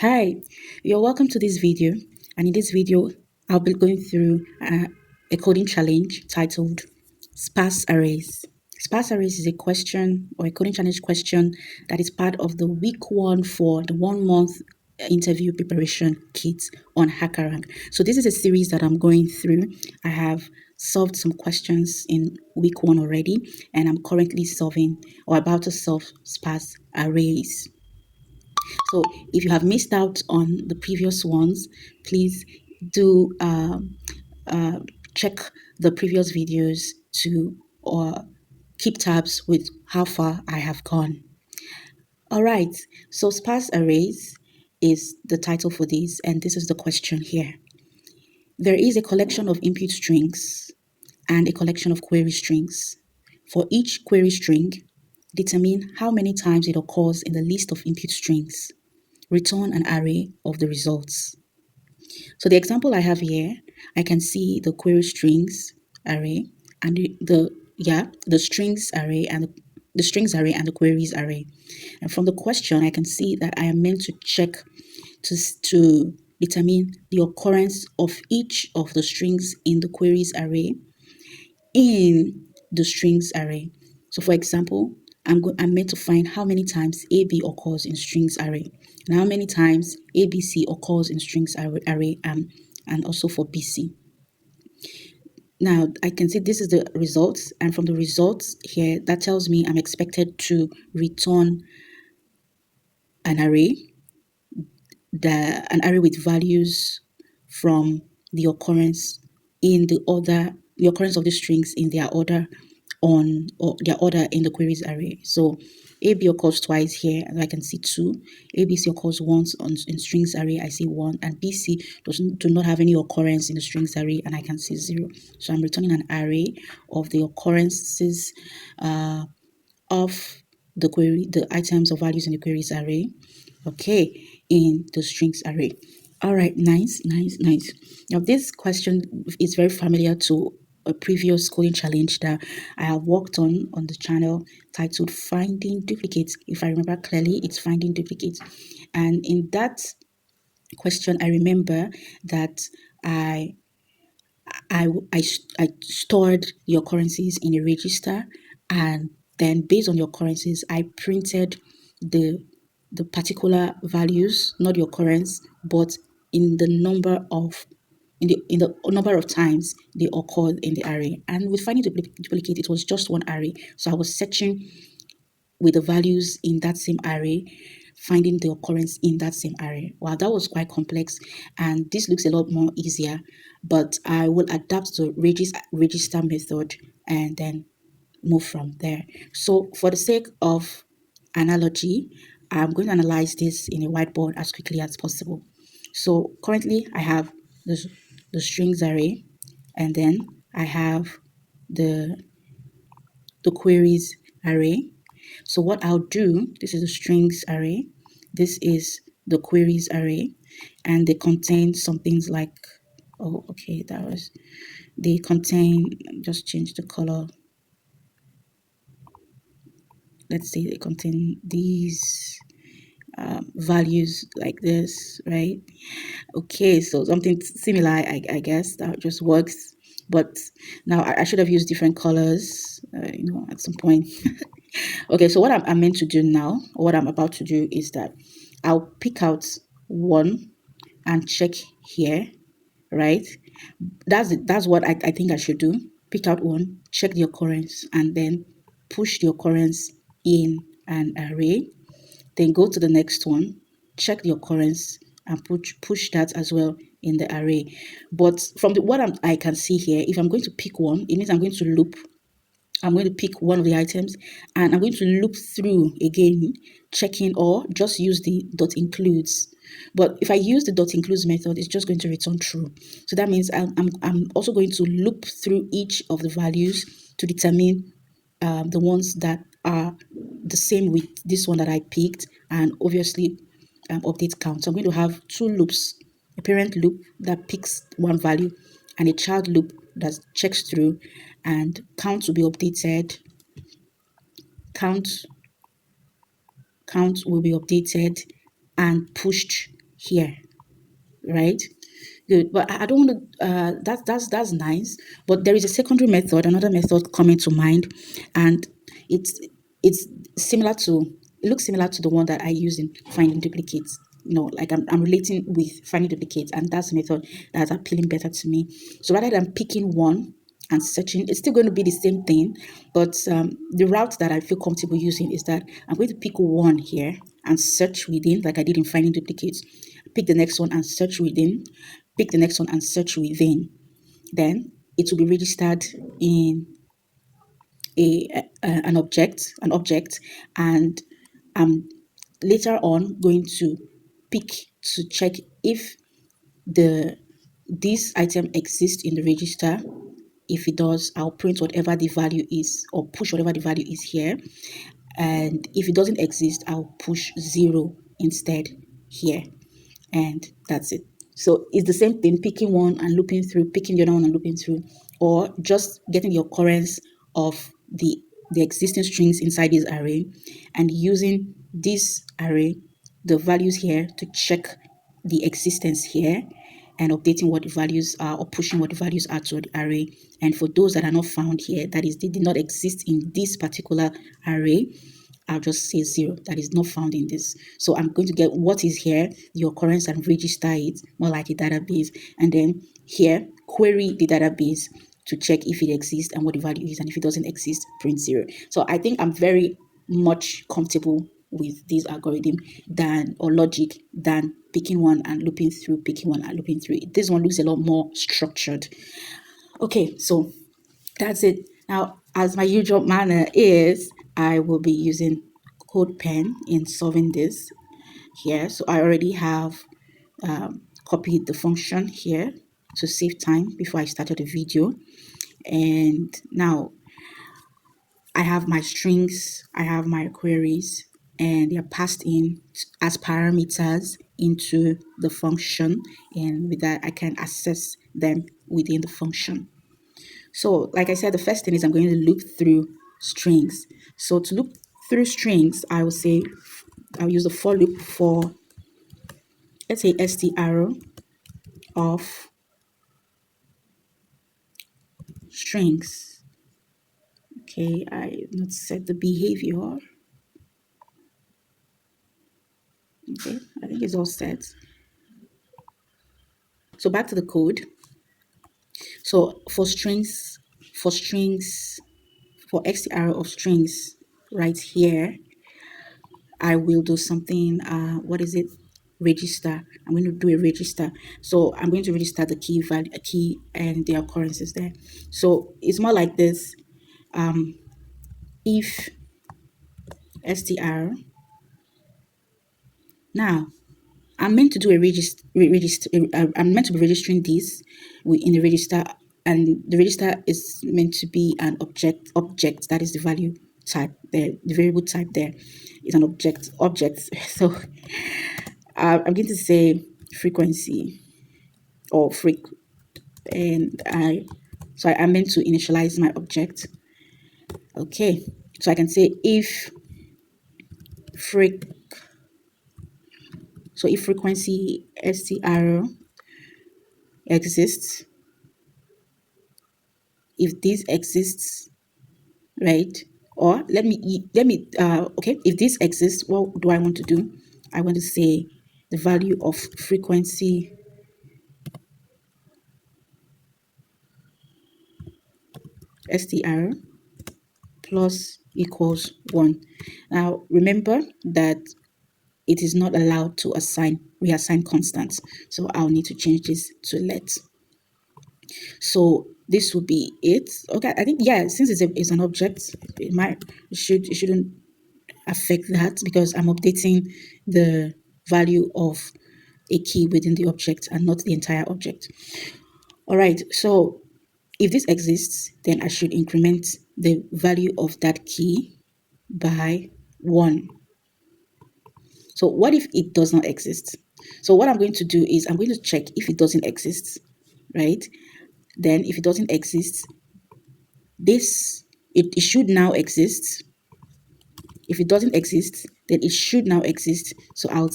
Hi, you're welcome to this video, and in this video I'll be going through a coding challenge titled Sparse Arrays. Sparse Arrays is a question or a coding challenge question that is part of the week 1 for the 1 month interview preparation kit on HackerRank. So this is a series that I'm going through. I have solved some questions in week 1 already, and I'm currently solving or about to solve sparse arrays. So if you have missed out on the previous ones, please do check the previous videos to keep tabs with how far I have gone. All right, so sparse arrays is the title for this, and this is the question here. There is a collection of input strings and a collection of query strings. For each query string, determine how many times it occurs in the list of input strings. Return an array of the results. So the example I have here, I can see the query strings array and the strings array and the strings array and the queries array. And from the question, I can see that I am meant to check to determine the occurrence of each of the strings in the queries array in the strings array. So for example, I'm meant to find how many times AB occurs in strings array and how many times ABC occurs in strings array and also for BC. Now I can see this is the results, and from the results here, that tells me I'm expected to return an array, an array with values from the occurrence the occurrence of the strings in their order or their order in the queries array. So AB occurs twice here, and I can see 2. ABC occurs once in strings array, I see 1, and BC do not have any occurrence in the strings array, and I can see 0. So I'm returning an array of the occurrences of the items or values in the queries array, okay, in the strings array. All right, nice. Now this question is very familiar to a previous coding challenge that I have worked on the channel titled Finding Duplicates. If I remember clearly, it's Finding Duplicates. And in that question, I remember that I stored the occurrences in a register, and then based on the occurrences, I printed the particular values, not the occurrence, but in the number of number of times they occurred in the array. And with finding duplicate, it was just one array. So I was searching with the values in that same array, finding the occurrence in that same array. Wow, that was quite complex, and this looks a lot more easier, but I will adapt to register method and then move from there. So for the sake of analogy, I'm going to analyze this in a whiteboard as quickly as possible. So currently I have the strings array, and then I have the queries array. So what I'll do, this is the strings array, this is the queries array, and they contain some things like, oh, okay, they contain, just change the color. Let's say they contain these values like this, right? Okay, so something similar, I guess, that just works. But now I should have used different colors, at some point. Okay, so what I'm meant to do now, or what I'm about to do, is that I'll pick out one and check here, right? That's what I think I should do. Pick out one, check the occurrence, and then push the occurrence in an array. Then go to the next one, check the occurrence, and push that as well in the array. But from what I can see here, if I'm going to pick one, it means I'm going to loop. I'm going to pick one of the items, and I'm going to loop through again, checking, or just use the dot includes. But if I use the dot includes method, it's just going to return true. So that means I'm also going to loop through each of the values to determine the ones that are the same with this one that I picked, and obviously update count. So I'm going to have 2 loops, a parent loop that picks one value and a child loop that checks through, and count will be updated. Count will be updated and pushed here, right? Good, but I don't want to. That's nice. But there is a secondary method, another method coming to mind, and it's it's similar to. It looks similar to the one that I use in finding duplicates. Like I'm relating with finding duplicates, and that's a method that's appealing better to me. So rather than picking one and searching, it's still going to be the same thing, but the route that I feel comfortable using is that I'm going to pick one here and search within, like I did in finding duplicates. Pick the next one and search within. Pick the next one and search within. Then it will be registered in an object, and I'm later on going to pick to check if the this item exists in the register. If it does, I'll print whatever the value is, or push whatever the value is here. And if it doesn't exist, I'll push 0 instead here. And that's it. So it's the same thing, picking one and looping through, picking the other one and looping through, or just getting the occurrence of the existing strings inside this array and using this array, the values here, to check the existence here and updating what the values are, or pushing what the values are to the array. And for those that are not found here, that is, they did not exist in this particular array, I'll just say 0, that is not found in this. So I'm going to get what is here, the occurrence, and register it more like a database. And then here, query the database to check if it exists and what the value is. And if it doesn't exist, print 0. So I think I'm very much comfortable with this algorithm or logic than picking one and looping through, picking one and looping through. This one looks a lot more structured. Okay, so that's it. Now, as my usual manner is, I will be using CodePen in solving this here. So I already have copied the function here to save time before I started the video. And now I have my strings, I have my queries, and they're passed in as parameters into the function. And with that, I can access them within the function. So like I said, the first thing is I'm going to loop through strings. So to loop through strings, I will say I'll use the for loop for, let's say, str of strings. Okay, I not set the behavior. Okay, I think it's all set. So back to the code. So for strings, for str of strings right here, I will do something, what is it? Register. I'm going to do a register. So I'm going to register the key and the occurrences there. So it's more like this. If str, now I'm meant to do a I'm meant to be registering this in the register, and the register is meant to be an object that is the value type there, the variable type there is an object. So I'm going to say frequency or freq, and I'm meant to initialize my object. Okay, so I can say if frequency str exists, if this exists, right? Or okay, if this exists, what do I want to do? I want to say the value of frequency str plus equals 1. Now remember that it is not allowed to reassign constants, so I'll need to change this to let. So this will be it. Okay, I think, yeah, since it's an object, it shouldn't affect that, because I'm updating the value of a key within the object and not the entire object. All right, so if this exists, then I should increment the value of that key by 1. So what if it does not exist? So what I'm going to do is I'm going to check if it doesn't exist, right? Then if it doesn't exist, it should now exist. If it doesn't exist, then it should now exist. So I'll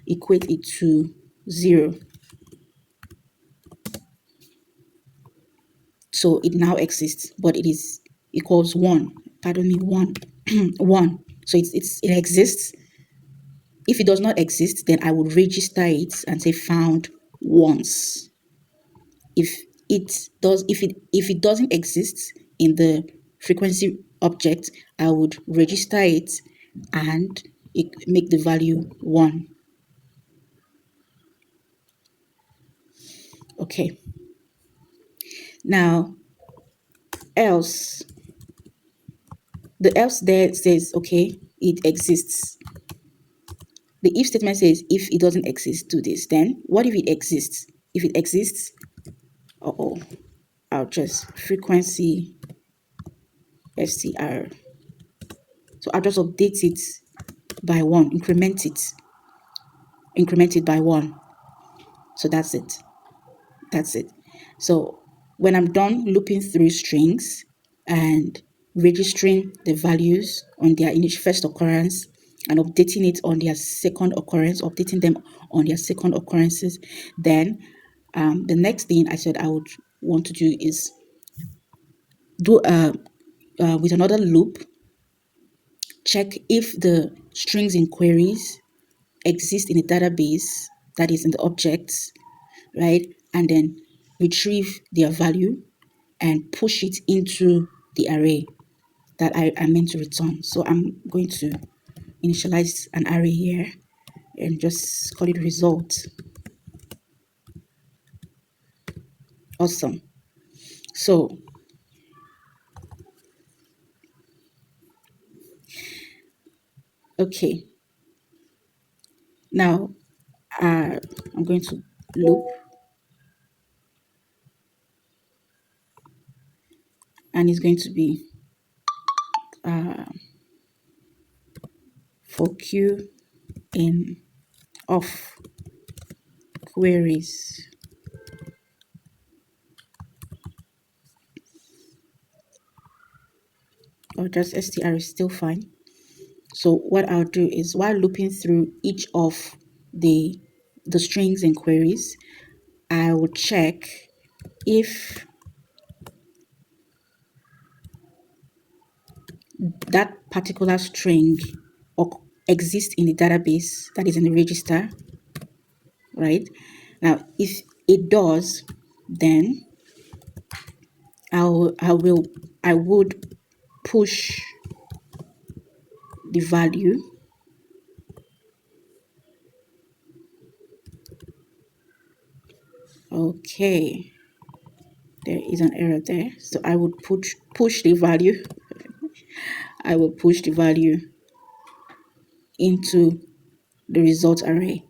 equate it to 0. So it now exists, but it is equals 1. Pardon me, 1. 1. So it exists. If it does not exist, then I would register it and say found once. If it doesn't exist in the frequency object, I would register it and make the value 1. Okay. Now, else, the else there says, okay, it exists. The if statement says, if it doesn't exist, do this. Then, what if it exists? If it exists, I'll just frequency str. So I'll just update it by 1, increment it by 1. So that's it. That's it. So when I'm done looping through strings and registering the values on their first occurrence and updating it on their second occurrence, updating them on their second occurrences, then the next thing I said I would want to do is do with another loop, check if the strings in queries exist in a database that is in the objects, right? And then retrieve their value and push it into the array that I meant to return. So I'm going to initialize an array here and just call it result. Awesome. So okay, now I'm going to loop, and it's going to be for q in of queries. Or just str is still fine. So what I'll do is, while looping through each of the strings and queries, I will check if that particular string exists in the database that is in the register, right? Now, if it does, then I would push the value. Okay, there is an error there. So I would push the value. I will push the value into the result array.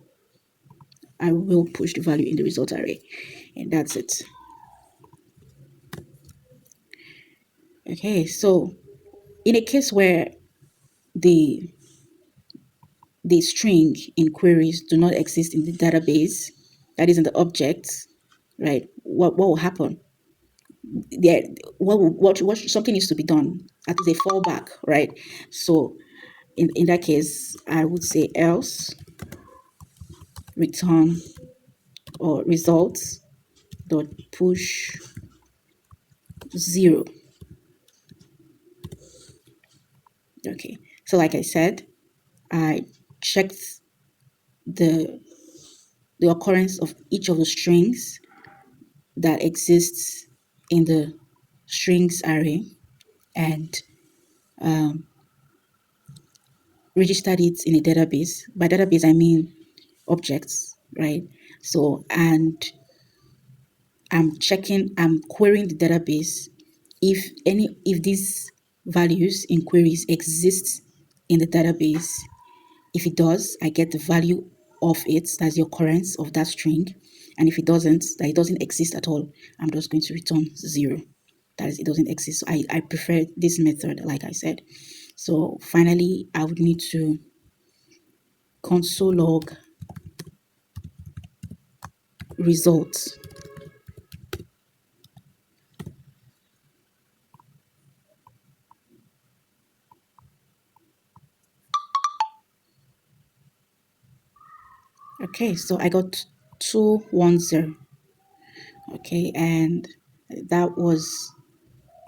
I will push the value in the result array, and that's it. Okay, so in a case where the string in queries do not exist in the database, that is in the objects, right? What will happen? There, what something needs to be done. At least a fallback, right? So in that case, I would say else return or results dot push 0. Okay, so like I said, I checked the occurrence of each of the strings that exists in the strings array and registered it in a database. By database, I mean objects, right? So, and I'm querying the database if these values in queries exist in the database. If it does, I get the value of it, that's the occurrence of that string. And if it doesn't, that it doesn't exist at all, I'm just going to return 0. That is, it doesn't exist. So I prefer this method, like I said. So finally, I would need to console log results. Okay, so I got 210. Okay, and that was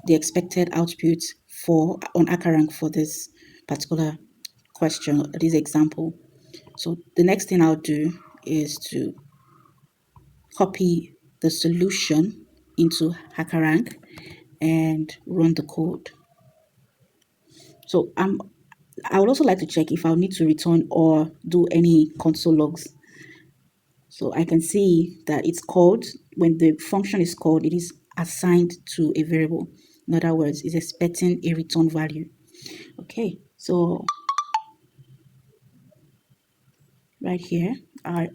the expected output for on occurrence for this particular question, this example. So the next thing I'll do is to copy the solution into HackerRank and run the code. So I would also like to check if I'll need to return or do any console logs. So I can see that it's called, when the function is called, it is assigned to a variable. In other words, it's expecting a return value. Okay, so right here, I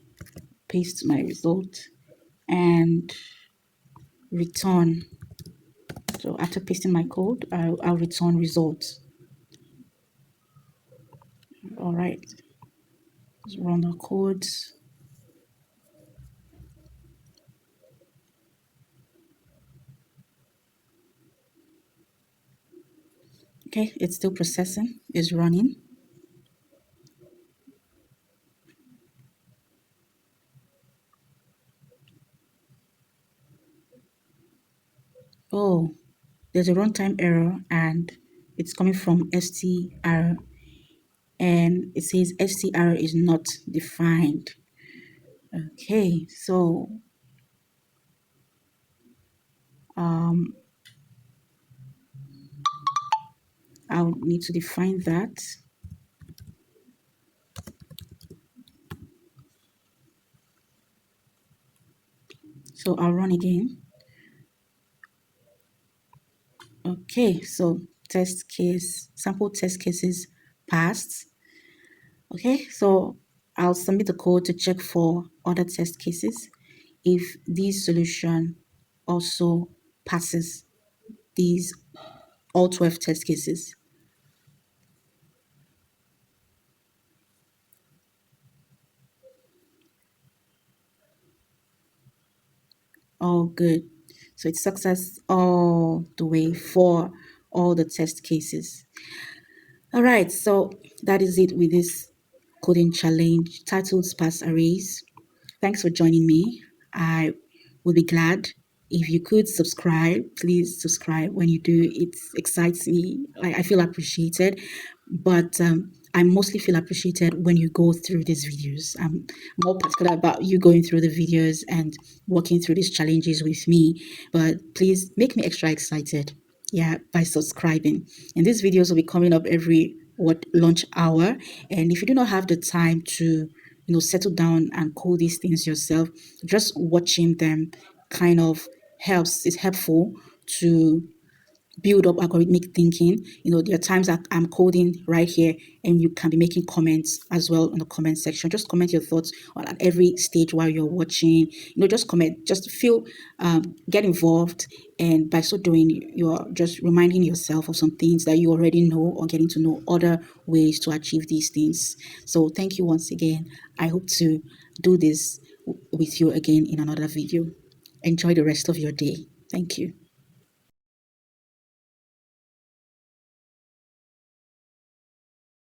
paste my result and return. So after pasting my code, I'll return results. All right, let's run the code. Okay, it's still processing, it's running. Oh, there's a runtime error and it's coming from str, and it says str is not defined. Okay, so I'll need to define that. So I'll run again. Okay, so test case, sample test cases passed. Okay, so I'll submit the code to check for other test cases if this solution also passes these all 12 test cases. Oh, good. So it's success all the way for all the test cases. All right, so that is it with this coding challenge titled Sparse Arrays. Thanks for joining me. I would be glad if you could subscribe. Please subscribe. When you do, it excites me. I feel appreciated, but I mostly feel appreciated when you go through these videos. I'm more particular about you going through the videos and working through these challenges with me, but please make me extra excited, yeah, by subscribing. And these videos will be coming up every lunch hour. And if you do not have the time to settle down and code these things yourself, just watching them kind of helps, is helpful to build up algorithmic thinking. There are times that I'm coding right here and you can be making comments as well in the comment section. Just comment your thoughts on at every stage while you're watching. Just comment, just feel, get involved. And by so doing, you're just reminding yourself of some things that you already know or getting to know other ways to achieve these things. So thank you once again. I hope to do this with you again in another video. Enjoy the rest of your day. Thank you.